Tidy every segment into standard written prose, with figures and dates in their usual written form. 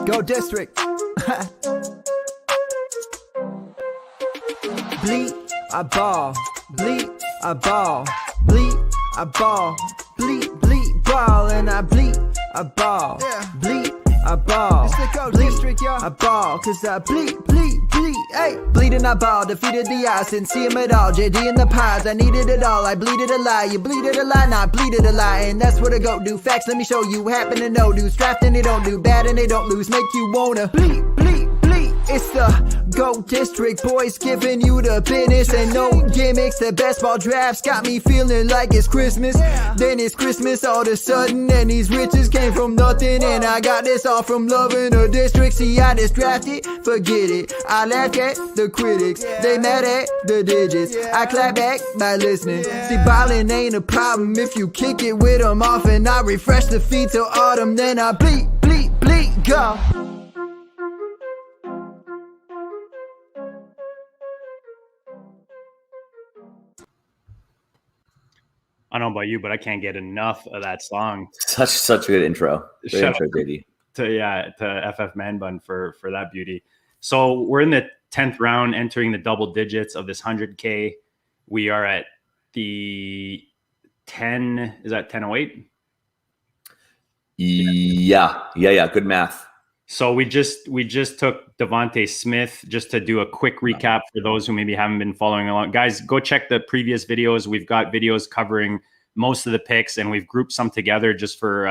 Go district. Bleed, I ball. Bleed, I ball. Bleed, I ball. Bleed, ball. And I bleed, I ball. Bleed, I ball. Bleed, I ball. Cause I bleed. Hey, bleeding, I ball. Defeated the odds, didn't see him at all. JD in the pods, I needed it all. I bleeded a lie, you bleeded a lie, nah, I bleeded a lie. And that's what I go do. Facts, let me show you. Happen to know dudes drafting, they don't do bad and they don't lose. Make you wanna bleed. It's the Go District boys giving you the business and no gimmicks. The best ball drafts got me feeling like it's Christmas. Then it's Christmas all of a sudden and these riches came from nothing. And I got this all from loving a district. See, I just drafted, forget it. I laugh at the critics, they mad at the digits. I clap back by listening. See, ballin' ain't a problem if you kick it with them off. And I refresh the feet till autumn, then I bleed, go. I don't know about you, but I can't get enough of that song. Such a good intro. Great intro, JD. To FF Man Bun for that beauty. So we're in the 10th round, entering the double digits of this 100K. We are at the 10. Is that 10:08? Yeah. Good math. So we just took Devontae Smith, just to do a quick recap for those who maybe haven't been following along. Guys, go check the previous videos. We've got videos covering most of the picks, and we've grouped some together just for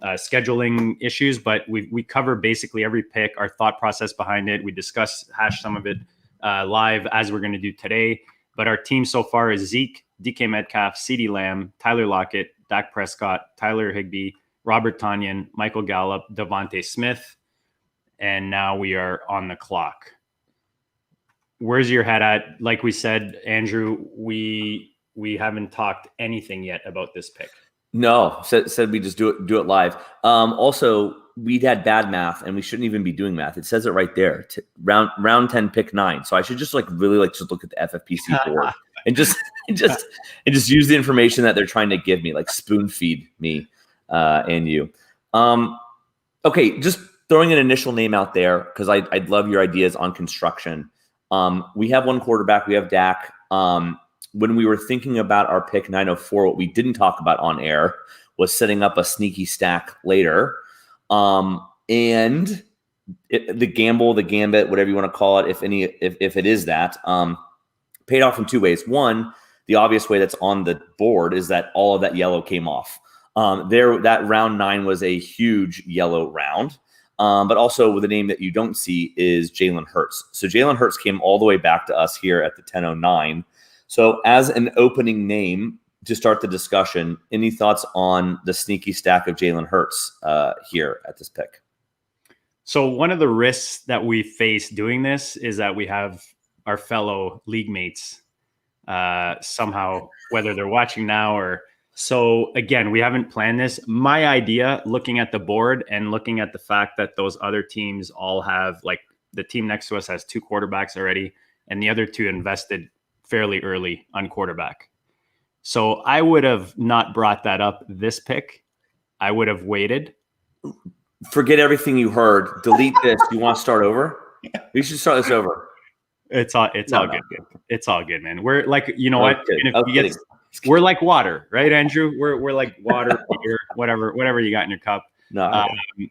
scheduling issues. But we cover basically every pick, our thought process behind it. We hash some of it live as we're going to do today. But our team so far is Zeke, DK Metcalf, CeeDee Lamb, Tyler Lockett, Dak Prescott, Tyler Higbee, Robert Tonyan, Michael Gallup, Devontae Smith, and now we are on the clock. Where's your head at? Like we said, Andrew, we haven't talked anything yet about this pick. No, said we just do it live. Also, we'd had bad math, and we shouldn't even be doing math. It says it right there, round 10, pick 9. So I should just really just look at the FFPC board and just use the information that they're trying to give me, like spoon feed me. And you. Okay, just throwing an initial name out there because I'd love your ideas on construction. We have one quarterback. We have Dak. When we were thinking about our pick 904, what we didn't talk about on air was setting up a sneaky stack later. And the gamble, the gambit, whatever you want to call it, if it is that, paid off in two ways. One, the obvious way that's on the board is that all of that yellow came off. That round 9 was a huge yellow round, but also the name that you don't see is Jalen Hurts. So Jalen Hurts came all the way back to us here at the 10:09. So as an opening name to start the discussion, any thoughts on the sneaky stack of Jalen Hurts here at this pick? So one of the risks that we face doing this is that we have our fellow league mates somehow, whether they're watching now or. So again, we haven't planned this. My idea, looking at the board and looking at the fact that those other teams all have, like the team next to us has 2 quarterbacks already, and the other 2 invested fairly early on quarterback. So I would have not brought that up this pick. I would have waited. Forget everything you heard. Delete this. You want to start over? We should start this over. It's all good. It's all good, man. We're like, you know what? We're like water, right, Andrew? We're like water, beer, whatever you got in your cup. No,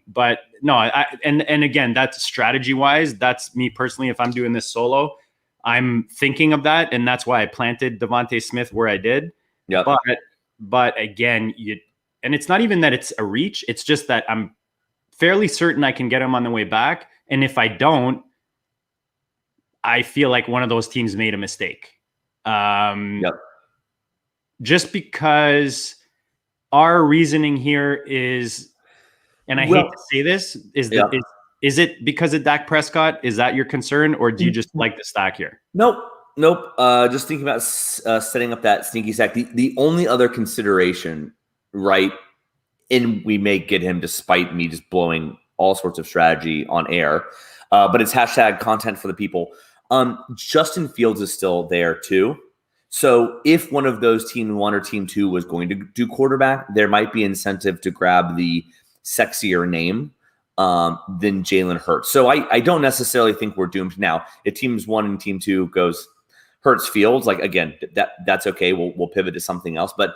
but no, and again, that's strategy wise. That's me personally. If I'm doing this solo, I'm thinking of that, and that's why I planted Devontae Smith where I did. Yeah. But again, and it's not even that it's a reach. It's just that I'm fairly certain I can get him on the way back, and if I don't, I feel like one of those teams made a mistake. Just because our reasoning here is, and I hate to say this, is it because of Dak Prescott? Is that your concern, or do you just like the stack here? Nope. Just thinking about setting up that sneaky stack. The only other consideration, right, and we may get him despite me just blowing all sorts of strategy on air, but it's hashtag content for the people. Justin Fields is still there too. So if one of those team 1 or team 2 was going to do quarterback, there might be incentive to grab the sexier name. than Jalen Hurts. So I don't necessarily think we're doomed. Now, if teams 1 and team 2 goes Hurts Fields, like again, that's okay. We'll pivot to something else. But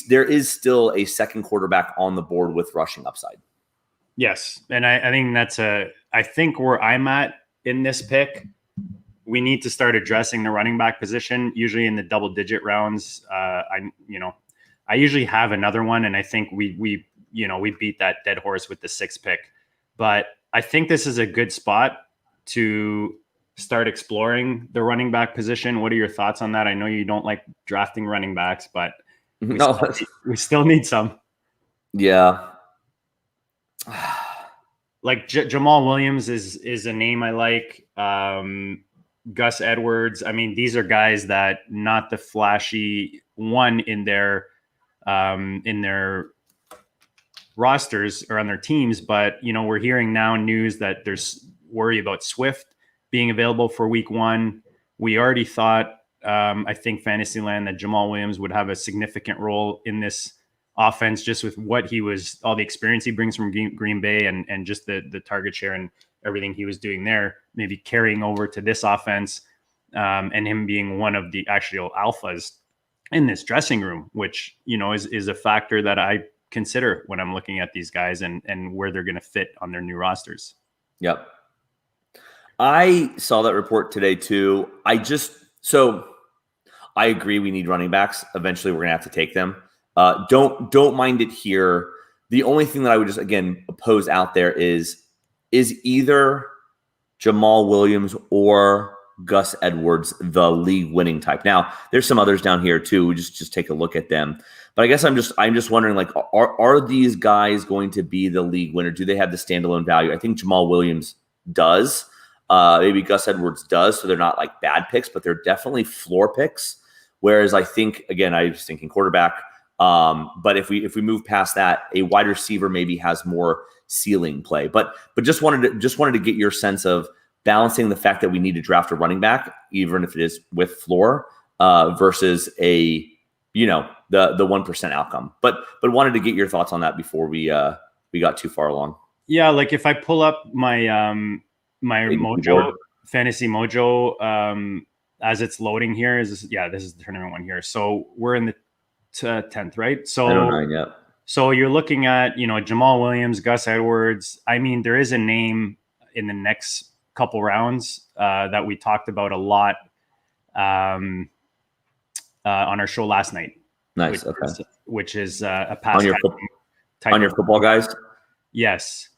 there is still a second quarterback on the board with rushing upside. Yes, and I think I think where I'm at in this pick, we need to start addressing the running back position. Usually in the double-digit rounds, I usually have another one, and I think we beat that dead horse with the 6th pick. But I think this is a good spot to start exploring the running back position. What are your thoughts on that? I know you don't like drafting running backs, but we still need some. Yeah. Like Jamal Williams is a name I like. Gus Edwards. I mean, these are guys that not the flashy one in their rosters or on their teams, but we're hearing now news that there's worry about Swift being available for week 1. We already thought, I think Fantasyland, that Jamal Williams would have a significant role in this offense, just with all the experience he brings from Green Bay and just the target share and everything he was doing there, maybe carrying over to this offense, and him being one of the actual alphas in this dressing room, which, is a factor that I consider when I'm looking at these guys and where they're going to fit on their new rosters. Yep. I saw that report today too. So I agree we need running backs. Eventually we're going to have to take them. Don't mind it here. The only thing that I would just, again, pose out there is either Jamal Williams or Gus Edwards the league winning type. Now, there's some others down here too. Just take a look at them. But I guess I'm just wondering, like, are these guys going to be the league winner? Do they have the standalone value? I think Jamal Williams does. Maybe Gus Edwards does. So they're not like bad picks, but they're definitely floor picks. Whereas I think, again, I was thinking quarterback. But if we move past that, a wide receiver maybe has more ceiling play. But just wanted to get your sense of balancing the fact that we need to draft a running back, even if it is with floor, versus the 1% outcome. But wanted to get your thoughts on that before we got too far along. Yeah, like if I pull up my my Mojo Fantasy Mojo as it's loading here, this is the tournament one here. So we're in the 10th, right? So 909, yeah. So you're looking at Jamal Williams, Gus Edwards. I mean, there is a name in the next couple rounds that we talked about a lot on our show last night. Nice. Which is a pass on your football guys. Yes.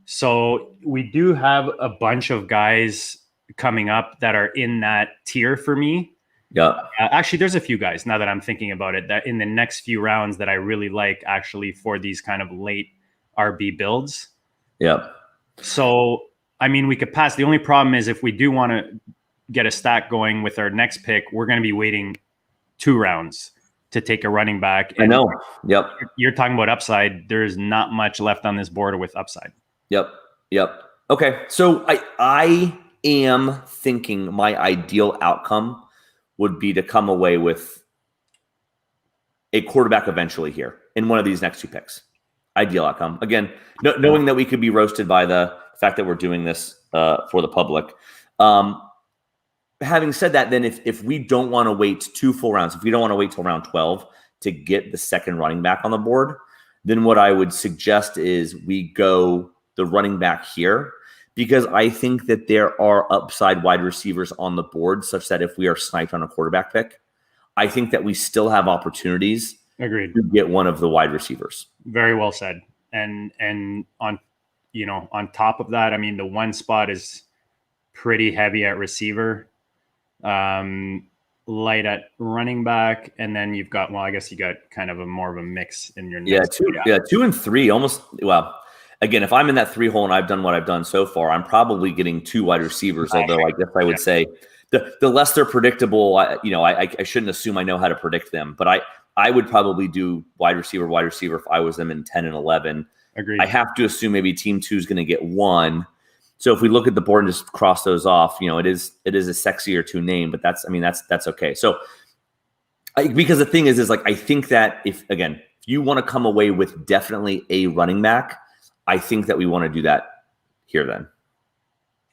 So we do have a bunch of guys coming up that are in that tier for me. Yeah. Actually, there's a few guys, now that I'm thinking about it, that in the next few rounds that I really like, actually, for these kind of late RB builds. Yeah. So, I mean, we could pass. The only problem is if we do want to get a stack going with our next pick, we're going to be waiting 2 rounds to take a running back. And I know. Yep. You're talking about upside. There's not much left on this board with upside. Yep. Okay. So I am thinking my ideal outcome would be to come away with a quarterback eventually here in one of these next 2 picks. Ideal outcome. Again, knowing that we could be roasted by the fact that we're doing this for the public. Having said that, then if we don't want to wait 2 full rounds, if we don't want to wait till round 12 to get the second running back on the board, then what I would suggest is we go the running back here, because I think that there are upside wide receivers on the board such that if we are sniped on a quarterback pick, I think that we still have opportunities. Agreed. To get one of the wide receivers. Very well said. And on top of that, I mean, the one spot is pretty heavy at receiver, light at running back, and then you've got, I guess you got kind of more of a mix in your next 2 and 3 almost. Well, again, if I'm in that 3 hole and I've done what I've done so far, I'm probably getting 2 wide receivers. Although I guess I would say the less they're predictable, I shouldn't assume I know how to predict them, but I would probably do wide receiver if I was them in 10 and 11. Agreed. I have to assume maybe team 2 is going to get 1. So if we look at the board and just cross those off, it is a sexier 2 name, but that's okay. So because the thing is like, I think that if you want to come away with definitely a running back, I think that we want to do that here then.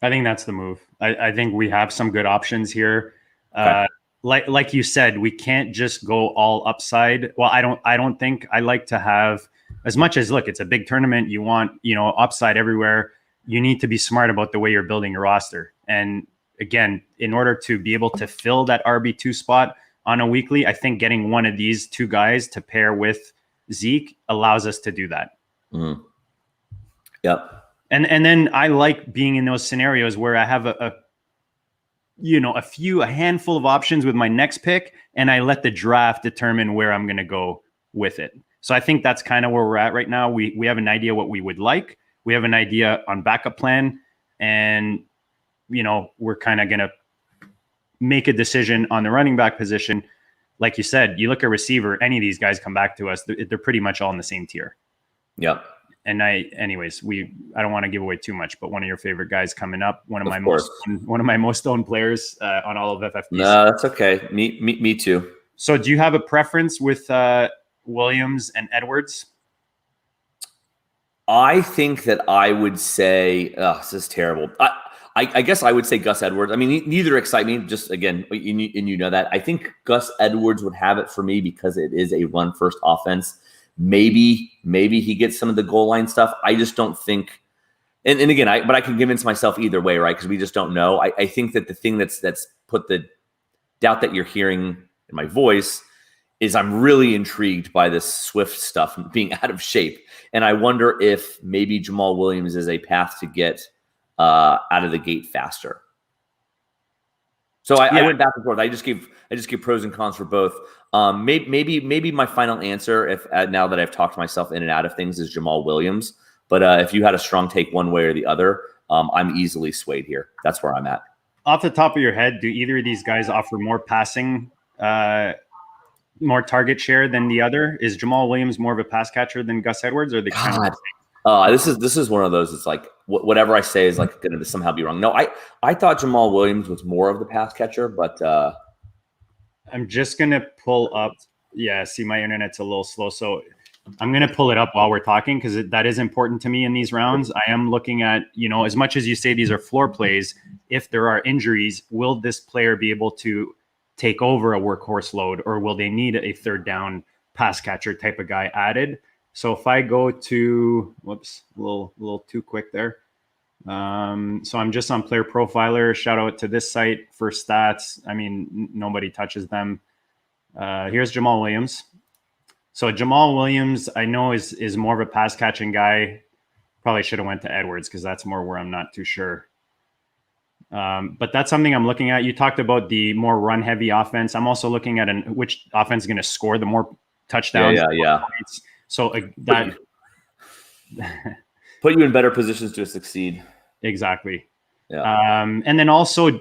I think that's the move. I think we have some good options here. Okay. Like you said, we can't just go all upside. Well, I don't think. I like to have, as much as, look, it's a big tournament. You want, upside everywhere. You need to be smart about the way you're building your roster. And again, in order to be able to fill that RB2 spot on a weekly, I think getting one of these two guys to pair with Zeke allows us to do that. Mm-hmm. Yep. And then I like being in those scenarios where I have a handful of options with my next pick, and I let the draft determine where I'm going to go with it. So I think that's kind of where we're at right now. We have an idea what we would like. We have an idea on backup plan, and we're kind of going to make a decision on the running back position. Like you said, you look at receiver, any of these guys come back to us, they're pretty much all in the same tier. Yep. And I don't want to give away too much, but one of your favorite guys coming up, one of my most owned players on all of FFPC. No, that's okay. Me too. So do you have a preference with Williams and Edwards? I think that I would say, this is terrible. I guess I would say Gus Edwards. I mean, neither excite me. Just again, and you know that. I think Gus Edwards would have it for me because it is a run first offense. Maybe he gets some of the goal line stuff. I just don't think. And again, but I can convince myself either way, right? Because we just don't know. I think that the thing that's put the doubt that you're hearing in my voice is I'm really intrigued by this Swift stuff being out of shape, and I wonder if maybe Jamal Williams is a path to get out of the gate faster. So I went back and forth. I just gave pros and cons for both. Maybe my final answer, if now that I've talked myself in and out of things, is Jamal Williams. But if you had a strong take one way or the other, I'm easily swayed here. That's where I'm at. Off the top of your head, do either of these guys offer more passing, more target share than the other? Is Jamal Williams more of a pass catcher than Gus Edwards, or the kind of this is one of those. It's like whatever I say is like going to somehow be wrong. No, I thought Jamal Williams was more of the pass catcher, but I'm just gonna pull up. Yeah, see, my internet's a little slow, so I'm gonna pull it up while we're talking because that is important to me in these rounds. I am looking at, as much as you say these are floor plays, if there are injuries, will this player be able to take over a workhorse load, or will they need a third down pass catcher type of guy added? So if I go to, whoops, a little too quick there. So I'm just on Player Profiler. Shout out to this site for stats. I mean, nobody touches them. Here's Jamal Williams. So Jamal Williams, I know is more of a pass catching guy. Probably should have went to Edwards because that's more where I'm not too sure. But that's something I'm looking at. You talked about the more run heavy offense. I'm also looking at which offense is going to score the more touchdowns. Yeah. So that put you in better positions to succeed. Exactly. Yeah. And then also,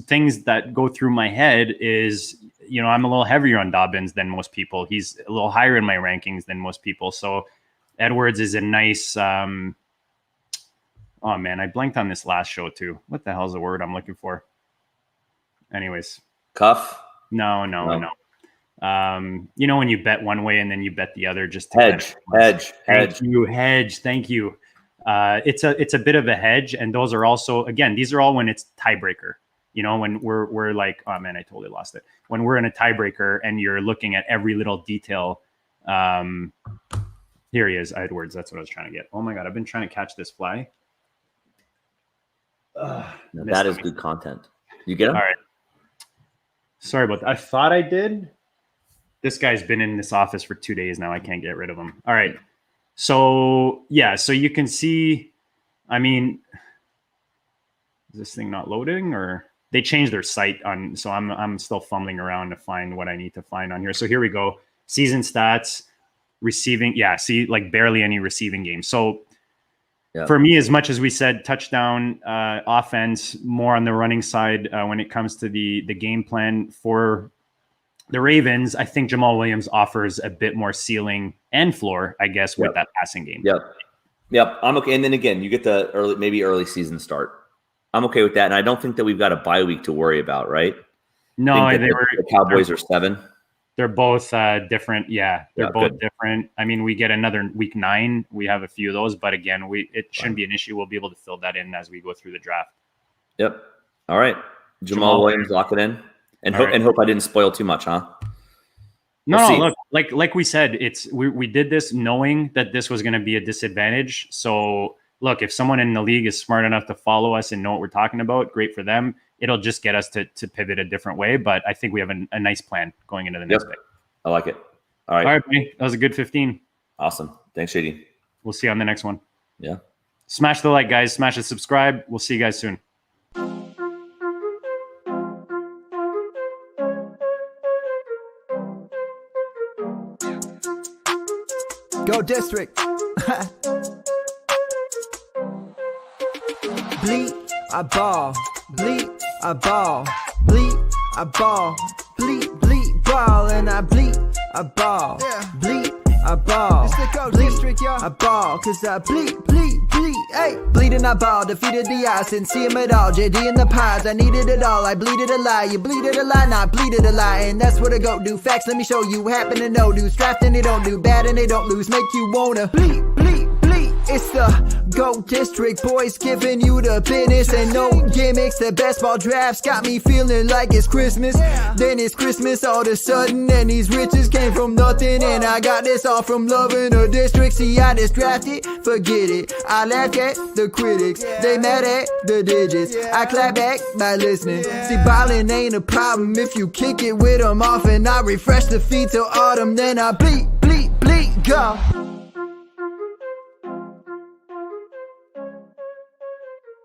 things that go through my head is, I'm a little heavier on Dobbins than most people. He's a little higher in my rankings than most people. So Edwards is a nice, oh man, I blanked on this last show too. What the hell is the word I'm looking for? Anyways. Cuff? No. When you bet one way and then you bet the other, just to hedge. Thank you. It's a bit of a hedge, and those are also, again, these are all when it's tiebreaker. When we're like, oh man, I totally lost it. When we're in a tiebreaker and you're looking at every little detail. Here he is, Edwards. That's what I was trying to get. Oh my god, I've been trying to catch this fly. That is good content. You get him? All right. Sorry about that. I thought I did. This guy's been in this office for 2 days now. I can't get rid of him. All right. So you can see, I mean, is this thing not loading, or they changed their site on? So I'm still fumbling around to find what I need to find on here. So here we go. Season stats, receiving. Yeah. See, like barely any receiving games. So for me, as much as we said touchdown offense, more on the running side when it comes to the game plan for the Ravens, I think Jamal Williams offers a bit more ceiling and floor, I guess, with that passing game. Yep. I'm okay. And then again, you get the early season start. I'm okay with that. And I don't think that we've got a bye week to worry about, right? No, the Cowboys are 7. They're both different. Yeah, they're both good. different. I mean, we get another week 9. We have a few of those, but again, it shouldn't be an issue. We'll be able to fill that in as we go through the draft. Yep. All right. Jamal Williams, lock it in, and hope I didn't spoil too much, huh? No, look, like we said, we did this knowing that this was going to be a disadvantage. So look, if someone in the league is smart enough to follow us and know what we're talking about, great for them. It'll just get us to pivot a different way. But I think we have a nice plan going into the next pick. I like it. All right. All right, buddy. That was a good 15. Awesome. Thanks, JD. We'll see you on the next one. Yeah. Smash the like, guys. Smash the subscribe. We'll see you guys soon. Go District. Bleed, I ball. Bleed, I ball. Bleed, I ball. Bleed, bleed, ball. And I bleed, I ball. Bleed, I ball. Bleed, I ball. Cause I bleed, bleed, bleed. Hey, bleeding, I ball. Defeated the odds. Didn't see him at all. JD in the pods. I needed it all. I bleeded a lie. You bleeded a lie. Not bleeded a lie. And that's what I go do. Facts, let me show you. Happen to know. Dudes drafting, they don't do bad and they don't lose. Make you wanna bleed, bleed, bleed. It's the Go District boys giving you the business and no gimmicks. The best ball drafts got me feeling like it's Christmas. Then it's Christmas all of a sudden and these riches came from nothing. And I got this all from loving a district. See, I just drafted, forget it. I laughed at the critics, they mad at the digits. I clap back by listening. See, ballin' ain't a problem if you kick it with them off. And I refresh the feed till autumn, then I bleed, bleed, bleed, go.